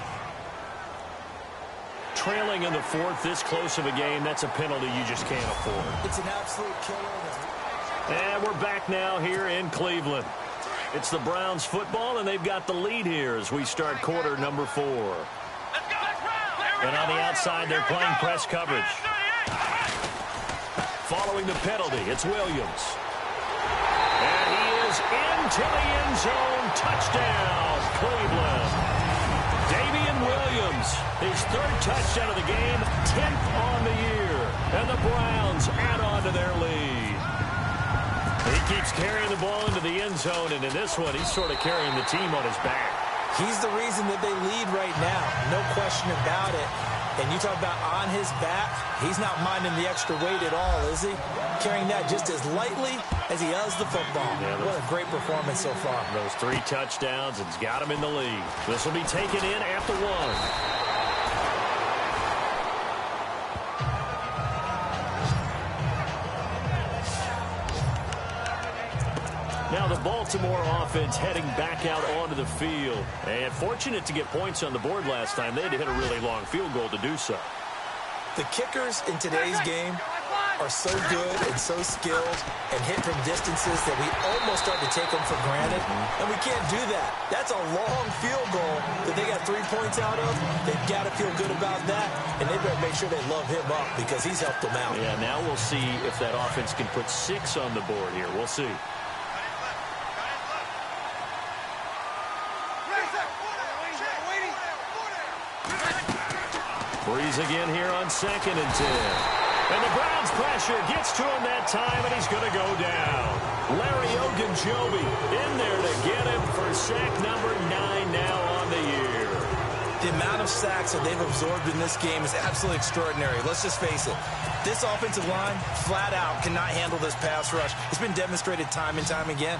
Trailing in the 4th, this close of a game, that's a penalty you just can't afford. It's an absolute killer. And we're back now here in Cleveland. It's the Browns football, and they've got the lead here as we start quarter number 4. And on the outside, they're playing press coverage. Following the penalty, it's Williams. And he is into the end zone. Touchdown, Cleveland. Damian Williams, his 3rd touchdown of the game, 10th on the year. And the Browns add on to their lead. He keeps carrying the ball into the end zone, and in this one, he's sort of carrying the team on his back. He's the reason that they lead right now, no question about it. And you talk about on his back, he's not minding the extra weight at all, is he? Carrying that just as lightly as he does the football. Yeah, what a great performance so far. Those 3 touchdowns, it's got him in the lead. This will be taken in after 1. Now the Baltimore offense heading back out onto the field. And fortunate to get points on the board last time. They had to hit a really long field goal to do so. The kickers in today's game are so good and so skilled and hit from distances that we almost start to take them for granted. And we can't do that. That's a long field goal that they got 3 points out of. They've got to feel good about that. And they better make sure they love him up because he's helped them out. Yeah, now we'll see if that offense can put 6 on the board here. We'll see. Breeze again here on 2nd and 10. And the Browns' pressure gets to him that time, and he's going to go down. Larry Ogunjobi in there to get him for sack number 9 now on the year. The amount of sacks that they've absorbed in this game is absolutely extraordinary. Let's just face it. This offensive line, flat out, cannot handle this pass rush. It's been demonstrated time and time again.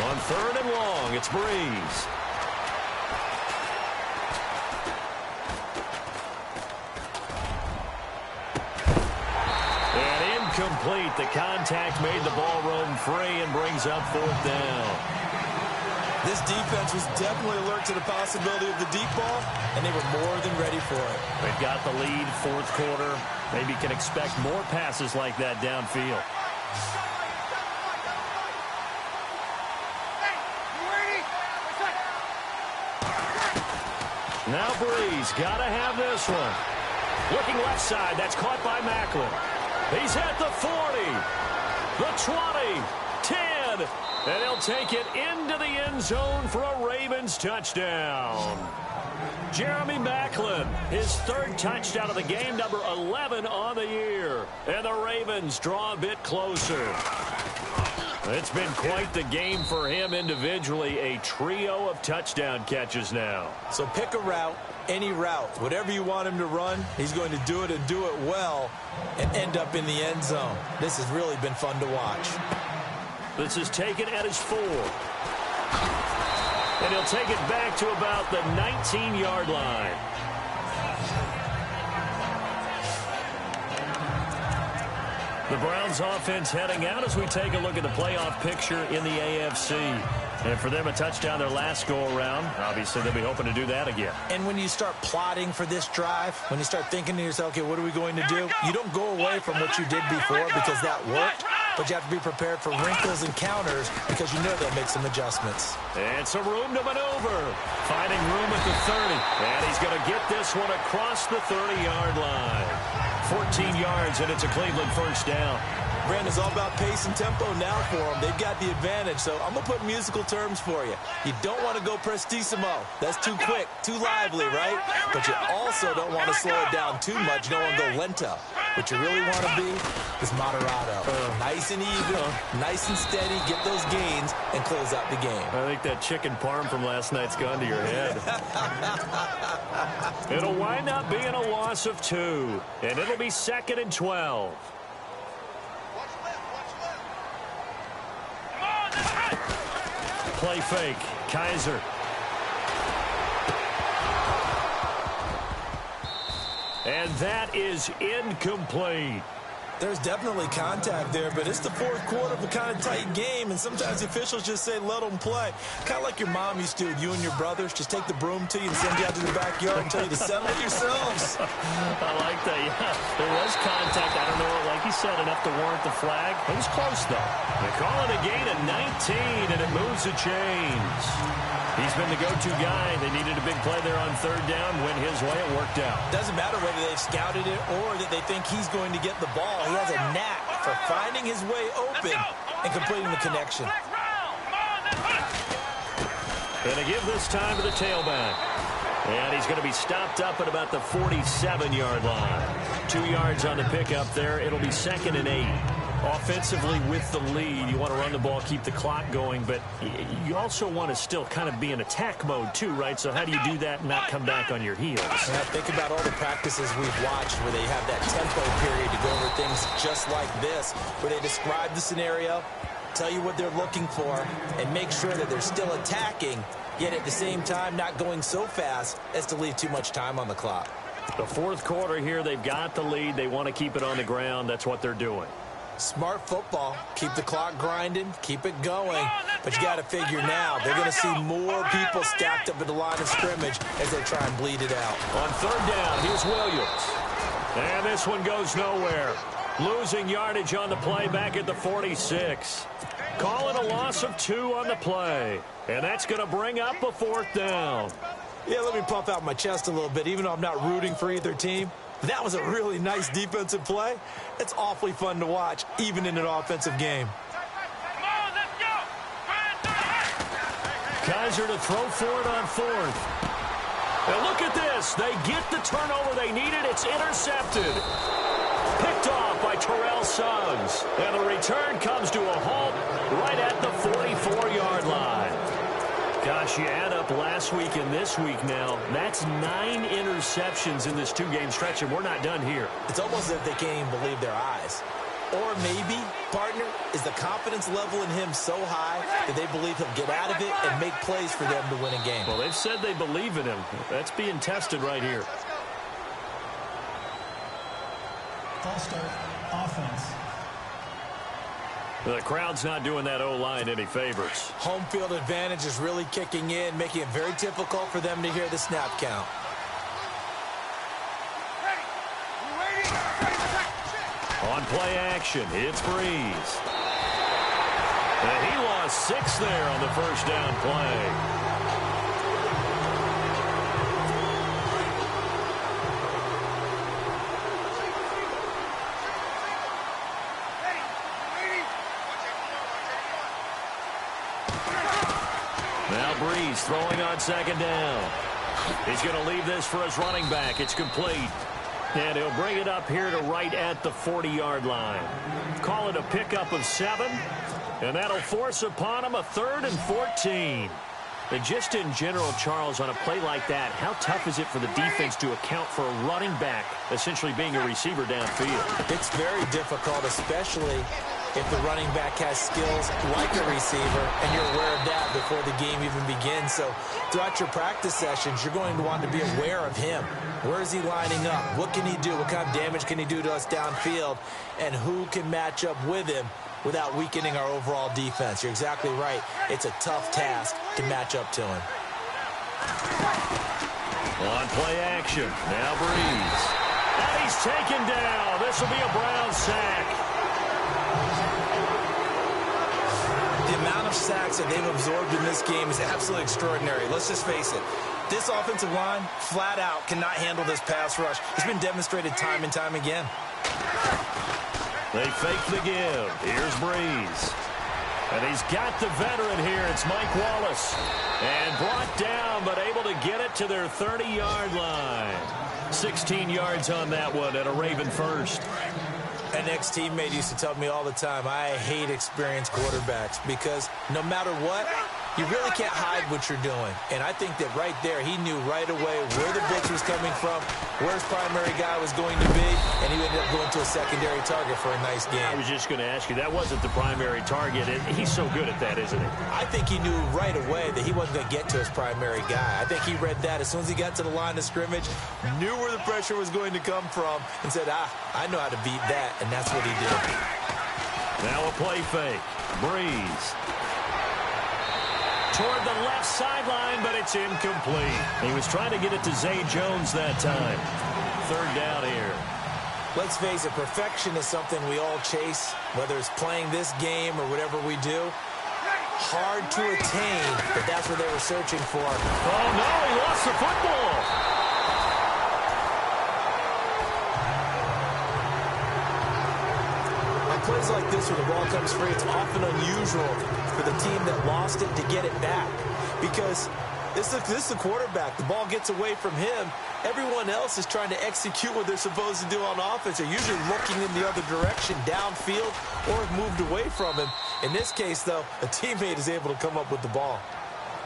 On 3rd and long, it's Breeze. And incomplete. The contact made the ball roam free and brings up 4th down. This defense was definitely alert to the possibility of the deep ball, and they were more than ready for it. They've got the lead, 4th quarter. Maybe can expect more passes like that downfield. Now Breeze, got to have this one. Looking left side, that's caught by Macklin. He's at the 40, the 20, 10, and he'll take it into the end zone for a Ravens touchdown. Jeremy Macklin, his 3rd touchdown of the game, number 11 on the year. And the Ravens draw a bit closer. It's been quite the game for him individually, a trio of touchdown catches now. So pick a route, any route. Whatever you want him to run, he's going to do it and do it well and end up in the end zone. This has really been fun to watch. This is taken at his 4. And he'll take it back to about the 19-yard line. The Browns offense heading out as we take a look at the playoff picture in the AFC. And for them, a touchdown their last go-around. Obviously, they'll be hoping to do that again. And when you start plotting for this drive, when you start thinking to yourself, okay, what are we going to do? You don't go away from what you did before because that worked, but you have to be prepared for wrinkles and counters because you know they'll make some adjustments. And some room to maneuver. Finding room at the 30. And he's going to get this one across the 30-yard line. 14 yards, and it's a Cleveland first down. Brandon's all about pace and tempo now for them. They've got the advantage, so I'm going to put musical terms for you. You don't want to go prestissimo. That's too quick, too lively, right? But you also don't want to slow it down too much. You don't want to go lento. What you really want to be is moderato. Nice and even, nice and steady, get those gains, and close out the game. I think that chicken parm from last night's gone to your head. It'll wind up being a loss of 2, and it'll be 2nd and 12. Play fake. Kaiser. And that is incomplete. There's definitely contact there, but it's the 4th quarter of a kind of tight game, and sometimes the officials just say, let them play. Kind of like your mom used to with you and your brothers. Just take the broom to you and send you out to the backyard and tell you to settle it yourselves. I like that, yeah. There was contact. I don't know, like you said, enough to warrant the flag. It was close, though. They call it a gain of 19, and it moves the chains. He's been the go-to guy. They needed a big play there on 3rd down. Went his way. It worked out. Doesn't matter whether they've scouted it or that they think he's going to get the ball. He has a knack for finding his way open and completing the connection. Going to give this time to the tailback. And he's going to be stopped up at about the 47-yard line. 2 yards on the pickup there. It'll be 2nd and 8. Offensively with the lead, you want to run the ball, keep the clock going, but you also want to still kind of be in attack mode too, right? So how do you do that and not come back on your heels? Yeah, think about all the practices we've watched where they have that tempo period to go over things just like this, where they describe the scenario, tell you what they're looking for, and make sure that they're still attacking, yet at the same time not going so fast as to leave too much time on the clock. The 4th quarter here, they've got the lead. They want to keep it on the ground. That's what they're doing. Smart football. Keep the clock grinding. Keep it going. But you got to figure now, they're going to see more people stacked up at the line of scrimmage as they try and bleed it out. On 3rd down, here's Williams. And this one goes nowhere. Losing yardage on the play back at the 46. Call it a loss of 2 on the play. And that's going to bring up a 4th down. Yeah, let me puff out my chest a little bit, even though I'm not rooting for either team. That was a really nice defensive play. It's awfully fun to watch, even in an offensive game. Kaiser to throw for it on fourth. And look at this. They get the turnover they needed. It's intercepted. Picked off by Terrell Suggs. And the return comes to a halt right at the 44-yard line. Gosh, you add up last week and this week now. That's 9 interceptions in this 2-game stretch, and we're not done here. It's almost as if they can't even believe their eyes. Or maybe, partner, is the confidence level in him so high that they believe he'll get out of it and make plays for them to win a game. Well, they've said they believe in him. That's being tested right here. False start, offense. The crowd's not doing that O-line any favors. Home field advantage is really kicking in, making it very difficult for them to hear the snap count. On play action, it's Breeze. And he lost 6 there on the first down play. Now Breeze throwing on second down. He's going to leave this for his running back. It's complete. And he'll bring it up here to right at the 40-yard line. Call it a pickup of 7. And that'll force upon him a 3rd and 14. And just in general, Charles, on a play like that, how tough is it for the defense to account for a running back essentially being a receiver downfield? It's very difficult, especially if the running back has skills like a receiver, and you're aware of that before the game even begins. So throughout your practice sessions, you're going to want to be aware of him. Where is he lining up? What can he do? What kind of damage can he do to us downfield? And who can match up with him without weakening our overall defense? You're exactly right. It's a tough task to match up to him. On play action, now Breeze. And he's taken down. This will be a Brown sack. The amount of sacks that they've absorbed in this game is absolutely extraordinary. Let's just face it. This offensive line, flat out, cannot handle this pass rush. It's been demonstrated time and time again. They fake the give. Here's Breeze. And he's got the veteran here. It's Mike Wallace. And brought down, but able to get it to their 30-yard line. 16 yards on that one at a Raven first. An ex-teammate used to tell me all the time, I hate experienced quarterbacks because no matter what, you really can't hide what you're doing. And I think that right there, he knew right away where the blitz was coming from, where his primary guy was going to be, and he ended up going to a secondary target for a nice game. I was just going to ask you, that wasn't the primary target. He's so good at that, isn't he? I think he knew right away that he wasn't going to get to his primary guy. I think he read that as soon as he got to the line of scrimmage, knew where the pressure was going to come from, and said, I know how to beat that, and that's what he did. Now a play fake. Breeze. Toward the left sideline, but it's incomplete. He was trying to get it to Zay Jones that time. 3rd down here. Let's face it, perfection is something we all chase, whether it's playing this game or whatever we do. Hard to attain, but that's what they were searching for. Oh, no, he lost the football. On plays like this where the ball comes free, it's often unusual for the team that lost it to get it back. Because this is the quarterback. The ball gets away from him. Everyone else is trying to execute what they're supposed to do on offense. They're usually looking in the other direction, downfield, or have moved away from him. In this case, though, a teammate is able to come up with the ball.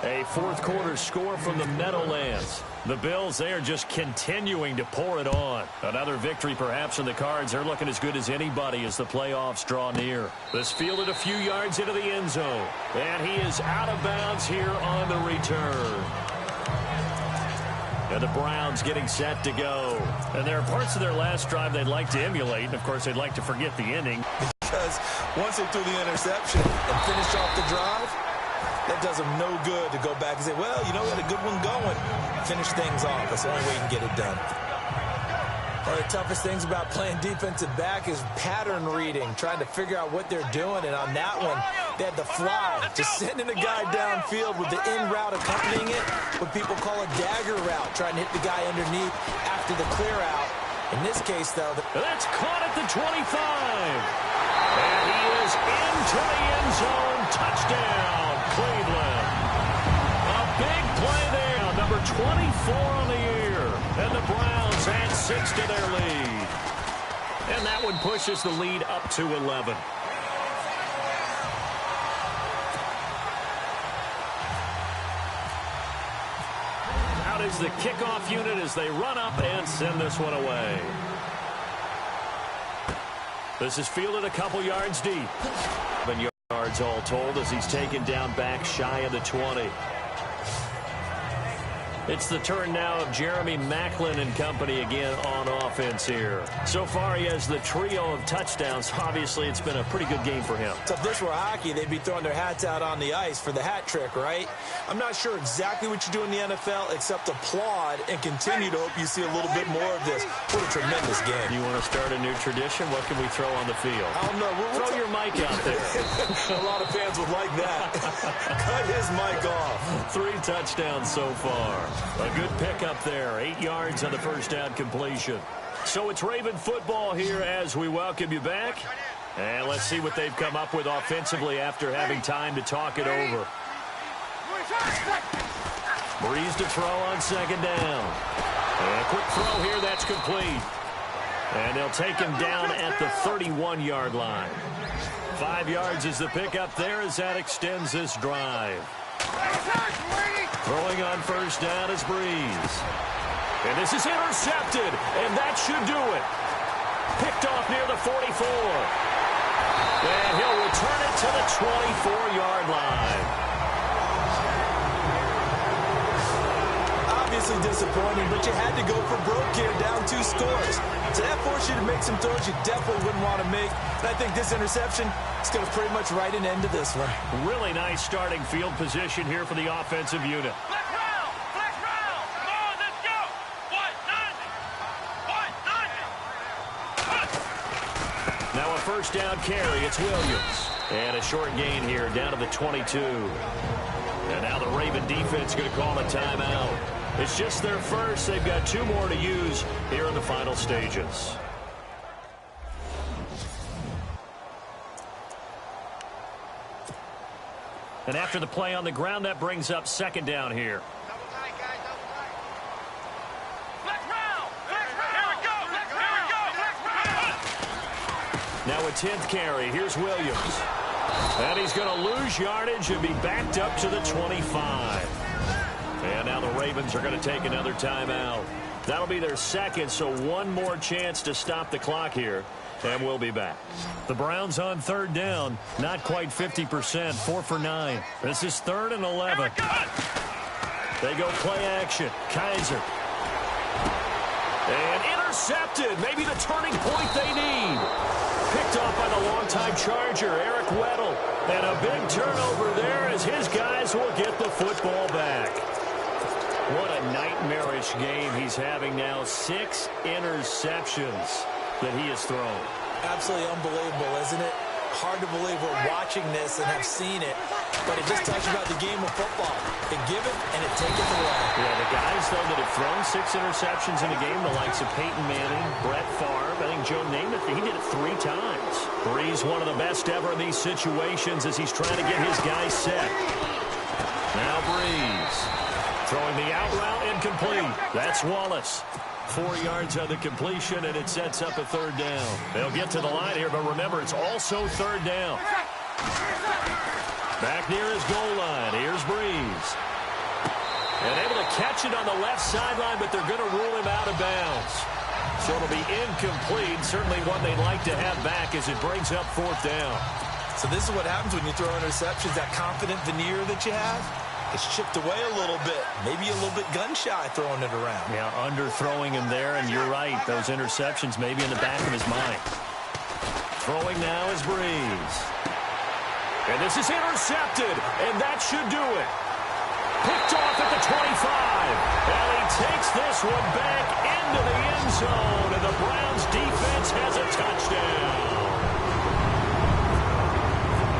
A 4th quarter score from the Meadowlands. The Bills, they are just continuing to pour it on. Another victory perhaps in the cards. They're looking as good as anybody as the playoffs draw near. This fielded a few yards into the end zone. And he is out of bounds here on the return. And the Browns getting set to go. And there are parts of their last drive they'd like to emulate. And, of course, they'd like to forget the ending. Because once they threw the interception and finished off the drive, that does them no good to go back and say, well, you know, we had a good one going. Finish things off. That's the only way you can get it done. One of the toughest things about playing defensive back is pattern reading, trying to figure out what they're doing. And on that one, they had the fly, just sending a guy downfield with the in route accompanying it, what people call a dagger route, trying to hit the guy underneath after the clear out. In this case, though, that's caught at the 25. And he is into the end zone. Touchdown, Cleveland. Big play there. Number 24 on the year. And the Browns add 6 to their lead. And that one pushes the lead up to 11. Out is the kickoff unit as they run up and send this one away. This is fielded a couple yards deep. 7 yards all told as he's taken down back shy of the 20. It's the turn now of Jeremy Maclin and company again on offense here. So far, he has the trio of touchdowns. Obviously, it's been a pretty good game for him. So if this were hockey, they'd be throwing their hats out on the ice for the hat trick, right? I'm not sure exactly what you do in the NFL except applaud and continue to hope you see a little bit more of this. What a tremendous game. You want to start a new tradition? What can we throw on the field? I don't know. Throw your mic out there. A lot of fans would like that. Cut his mic off. 3 touchdowns so far. A good pickup there. 8 yards on the first down completion. So it's Raven football here as we welcome you back. And let's see what they've come up with offensively after having time to talk it over. Breeze to throw on second down. And a quick throw here, that's complete. And they'll take him down at the 31-yard line. 5 yards is the pickup there as that extends this drive. Throwing on first down is Breeze. And this is intercepted, and that should do it. Picked off near the 44. And he'll return it to the 24-yard line. Obviously disappointing, but you had to go for broke here, down 2 scores. So that forced you to make some throws you definitely wouldn't want to make. And I think this interception is going to pretty much write an end to this one. Really nice starting field position here for the offensive unit. Flex round! Flex round! Come on, let's go! What? Nothing! What? Nothing! Now a first down carry. It's Williams. And a short gain here down to the 22. And now the Raven defense going to call a timeout. It's just their first. They've got 2 more to use here in the final stages. And after the play on the ground, that brings up second down here. Double tight, guys, double tight. Flex round! Flex round! Here we go! Flex round! Now a 10th carry. Here's Williams. And he's going to lose yardage and be backed up to the 25. And now the Ravens are going to take another timeout. That'll be their second, so 1 more chance to stop the clock here. And we'll be back. The Browns on third down. Not quite 50%. 4 for 9. This is 3rd and 11. They go play action. Kaiser. And intercepted. Maybe the turning point they need. Picked off by the longtime Charger, Eric Weddle. And a big turnover there as his guys will get the football back. What a nightmarish game he's having now. 6 interceptions that he has thrown. Absolutely unbelievable, isn't it? Hard to believe we're watching this and have seen it, but it just talks about the game of football. It give it and it take it away. Yeah, the guys, though, that have thrown 6 interceptions in a game, the likes of Peyton Manning, Brett Favre, I think Joe Namath, he did it 3 times. Breeze, one of the best ever in these situations as he's trying to get his guys set. Now Breeze. Throwing the out route incomplete. That's Wallace. 4 yards on the completion, and it sets up a 3rd down. They'll get to the line here, but remember, it's also 3rd down. Back near his goal line. Here's Breeze. And able to catch it on the left sideline, but they're going to rule him out of bounds. So it'll be incomplete. Certainly one they'd like to have back as it brings up 4th down. So this is what happens when you throw interceptions, that confident veneer that you have. It's chipped away a little bit. Maybe a little bit gun-shy throwing it around. Yeah, underthrowing him there, and you're right. Those interceptions maybe in the back of his mind. Throwing now is Breeze. And this is intercepted, and that should do it. Picked off at the 25. And he takes this one back into the end zone, and the Browns defense has a touchdown.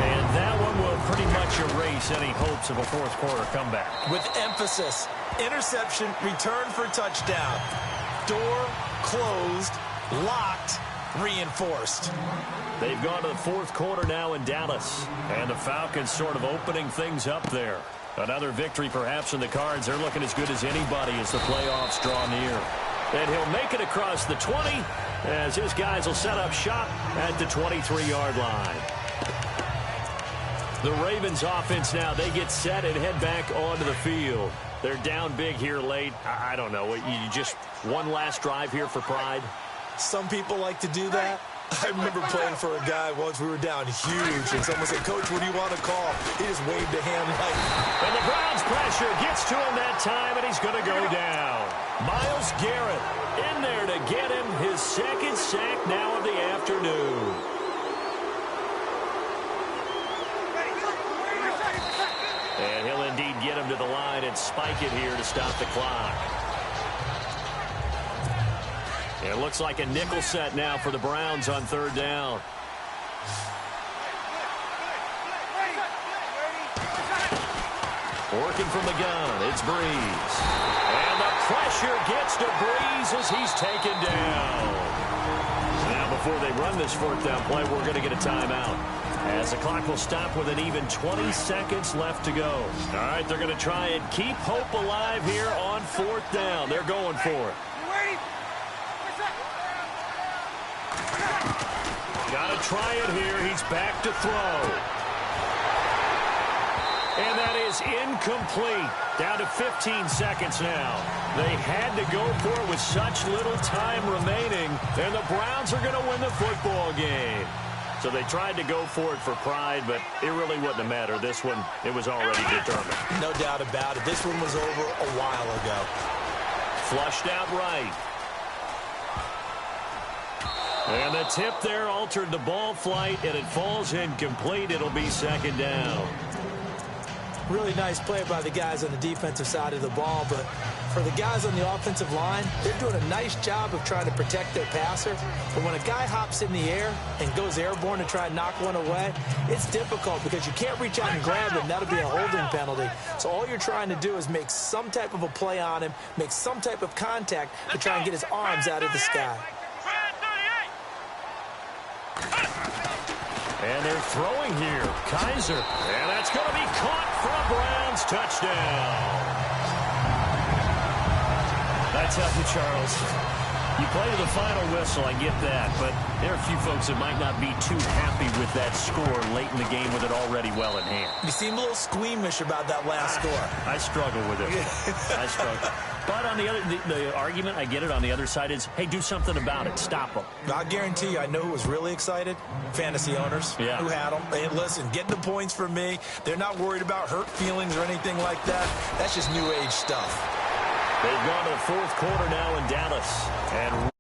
And that one will pretty much erase any hopes of a 4th quarter comeback. With emphasis, interception, return for touchdown. Door closed, locked, reinforced. They've gone to the 4th quarter now in Dallas. And the Falcons sort of opening things up there. Another victory perhaps in the cards. They're looking as good as anybody as the playoffs draw near. And he'll make it across the 20 as his guys will set up shop at the 23-yard line. The Ravens offense now, they get set and head back onto the field. They're down big here late. I don't know. You just one last drive here for pride? Some people like to do that. I remember playing for a guy once. We were down huge, and someone said, "Coach, what do you want to call?" He just waved a hand like... And the Browns' pressure gets to him that time, and he's going to go down. Myles Garrett in there to get him his second sack now of the afternoon. And he'll indeed get him to the line and spike it here to stop the clock. It looks like a nickel set now for the Browns on third down. Working from the gun, it's Breeze. And the pressure gets to Breeze as he's taken down. Now before they run this fourth down play, we're going to get a timeout, as the clock will stop with an even 20 seconds left to go. All right, they're going to try and keep hope alive here on fourth down. They're going for it. Got to try it here. He's back to throw. And that is incomplete. Down to 15 seconds now. They had to go for it with such little time remaining, and the Browns are going to win the football game. So they tried to go for it for pride, but it really wouldn't have mattered. This one, it was already determined. No doubt about it. This one was over a while ago. Flushed out right. And the tip there altered the ball flight, and it falls incomplete. It'll be second down. Really nice play by the guys on the defensive side of the ball, but for the guys on the offensive line, they're doing a nice job of trying to protect their passer. But when a guy hops in the air and goes airborne to try and knock one away, it's difficult because you can't reach out and grab it, and that'll be a holding penalty. So all you're trying to do is make some type of a play on him, make some type of contact to try and get his arms out of the sky. And they're throwing here. Kaiser. And that's going to be caught for a Browns touchdown. I tell you, Charles, you play to the final whistle, I get that, but there are a few folks that might not be too happy with that score late in the game with it already well in hand. You seem a little squeamish about that last score. I struggle with it. I struggle. But on the other, the argument, I get it, on the other side is, hey, do something about it. Stop them. I guarantee you, I know who was really excited. Fantasy owners who had them. Hey, listen, getting the points from me. They're not worried about hurt feelings or anything like that. That's just new age stuff. They've gone to the fourth quarter now in Dallas. And